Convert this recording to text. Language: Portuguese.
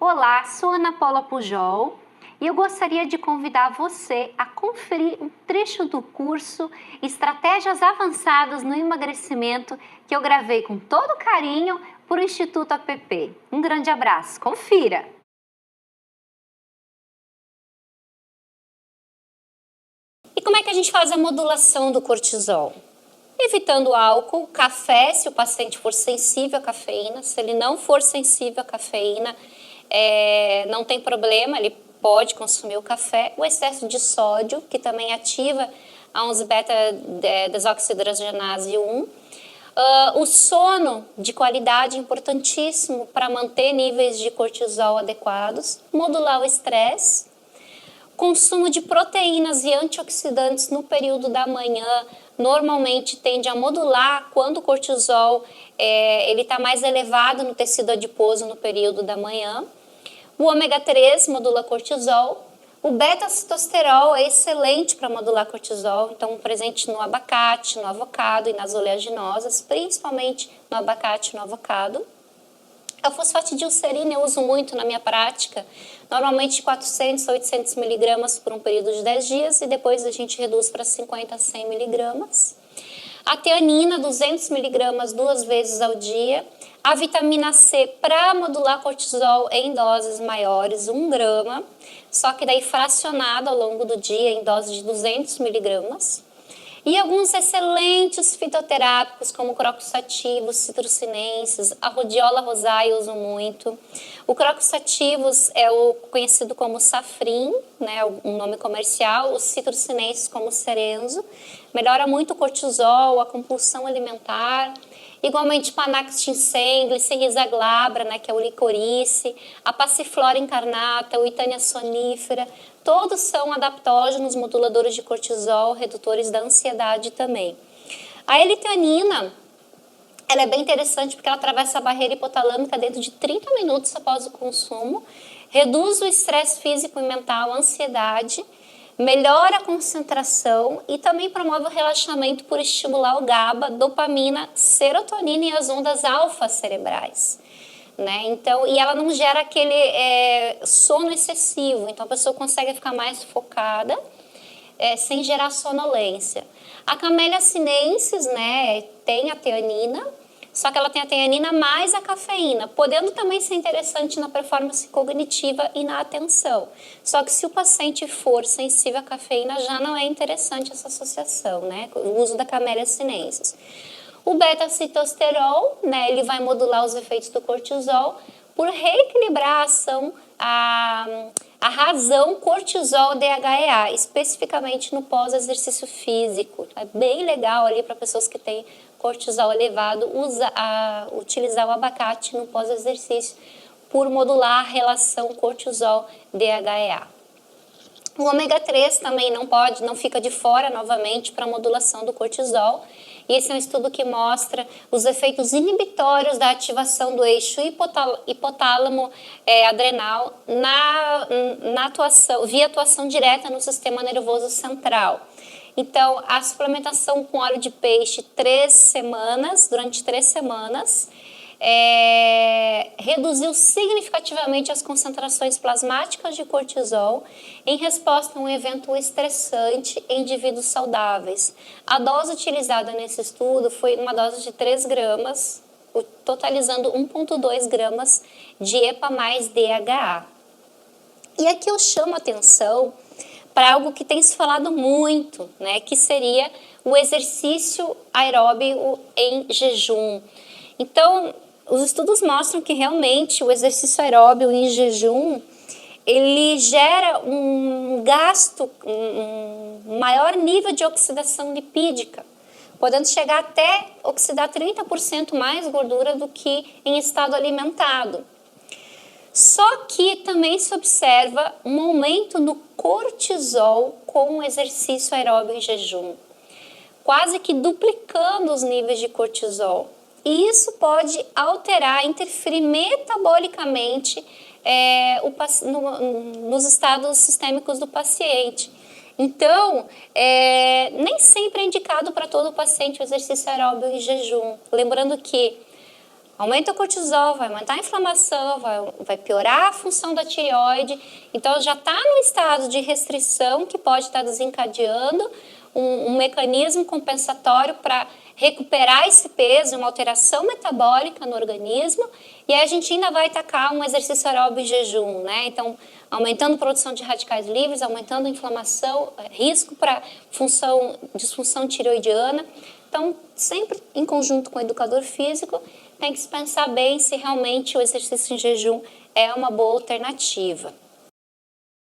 Olá, sou Ana Paula Pujol e eu gostaria de convidar você a conferir um trecho do curso Estratégias Avançadas no Emagrecimento que eu gravei com todo carinho para o Instituto APP. Um grande abraço, confira! E como é que a gente faz a modulação do cortisol? Evitando álcool, café, se o paciente for sensível à cafeína. Se ele não for sensível à cafeína, não tem problema, ele pode consumir o café. O excesso de sódio, que também ativa a 11 beta-desoxidrogenase 1. O sono de qualidade, importantíssimo para manter níveis de cortisol adequados. Modular o estresse. Consumo de proteínas e antioxidantes no período da manhã normalmente tende a modular quando o cortisol ele está mais elevado no tecido adiposo no período da manhã. O ômega 3 modula cortisol. O beta-citosterol é excelente para modular cortisol, então presente no abacate, no avocado e nas oleaginosas, principalmente no abacate e no avocado. A fosfatidilcerina eu uso muito na minha prática, normalmente 400 a 800 miligramas por um período de 10 dias e depois a gente reduz para 50 a 100 miligramas. A teanina, 200 miligramas 2 vezes ao dia. A vitamina C para modular cortisol em doses maiores, 1 grama, só que daí fracionado ao longo do dia em dose de 200 miligramas. E alguns excelentes fitoterápicos, como crocus sativos, citrussinenses, a rhodiola rosae eu uso muito. O crocus sativos é o conhecido como safrin, né, um nome comercial, os citrussinenses como cerenzo. Melhora muito o cortisol, a compulsão alimentar. Igualmente Panax ginseng, Glycyrrhiza glabra, né, que é o licorice, a Passiflora incarnata, o Itania sonífera, todos são adaptógenos, moduladores de cortisol, redutores da ansiedade também. A L-teanina, ela é bem interessante porque ela atravessa a barreira hipotalâmica dentro de 30 minutos após o consumo, reduz o estresse físico e mental, a ansiedade, melhora a concentração e também promove o relaxamento por estimular o GABA, dopamina, serotonina e as ondas alfa cerebrais. Né? Então, e ela não gera aquele sono excessivo, então a pessoa consegue ficar mais focada sem gerar sonolência. A Camellia sinensis, né, tem a teanina, só que ela tem a teanina mais a cafeína, podendo também ser interessante na performance cognitiva e na atenção. Só que se o paciente for sensível à cafeína, já não é interessante essa associação, né, o uso da Camellia sinensis. O beta-citosterol, né, ele vai modular os efeitos do cortisol por reequilibrar a ação, a razão cortisol-DHEA, especificamente no pós-exercício físico. É bem legal ali para pessoas que têm cortisol elevado, utilizar o abacate no pós-exercício por modular a relação cortisol-DHEA. O ômega 3 também não fica de fora novamente para a modulação do cortisol. E esse é um estudo que mostra os efeitos inibitórios da ativação do eixo hipotálamo adrenal via atuação direta no sistema nervoso central. Então, a suplementação com óleo de peixe durante 3 semanas, reduziu significativamente as concentrações plasmáticas de cortisol em resposta a um evento estressante em indivíduos saudáveis. A dose utilizada nesse estudo foi uma dose de 3 gramas, totalizando 1,2 gramas de EPA mais DHA. E aqui eu chamo a atenção para algo que tem se falado muito, né, que seria o exercício aeróbio em jejum. Então, os estudos mostram que realmente o exercício aeróbio em jejum, ele gera um gasto, um maior nível de oxidação lipídica, podendo chegar até oxidar 30% mais gordura do que em estado alimentado. Só que também se observa um aumento no cortisol com o exercício aeróbio em jejum, quase que duplicando os níveis de cortisol. E isso pode alterar, interferir metabolicamente nos estados sistêmicos do paciente. Então, nem sempre é indicado para todo paciente o exercício aeróbio em jejum. Lembrando que Aumenta o cortisol, vai aumentar a inflamação, vai piorar a função da tireoide. Então, já está num estado de restrição que pode estar desencadeando um mecanismo compensatório para recuperar esse peso, uma alteração metabólica no organismo. E aí a gente ainda vai atacar um exercício aeróbico em jejum, né? Então, aumentando a produção de radicais livres, aumentando a inflamação, risco para disfunção tireoidiana. Então, sempre em conjunto com o educador físico, tem que se pensar bem se realmente o exercício em jejum é uma boa alternativa.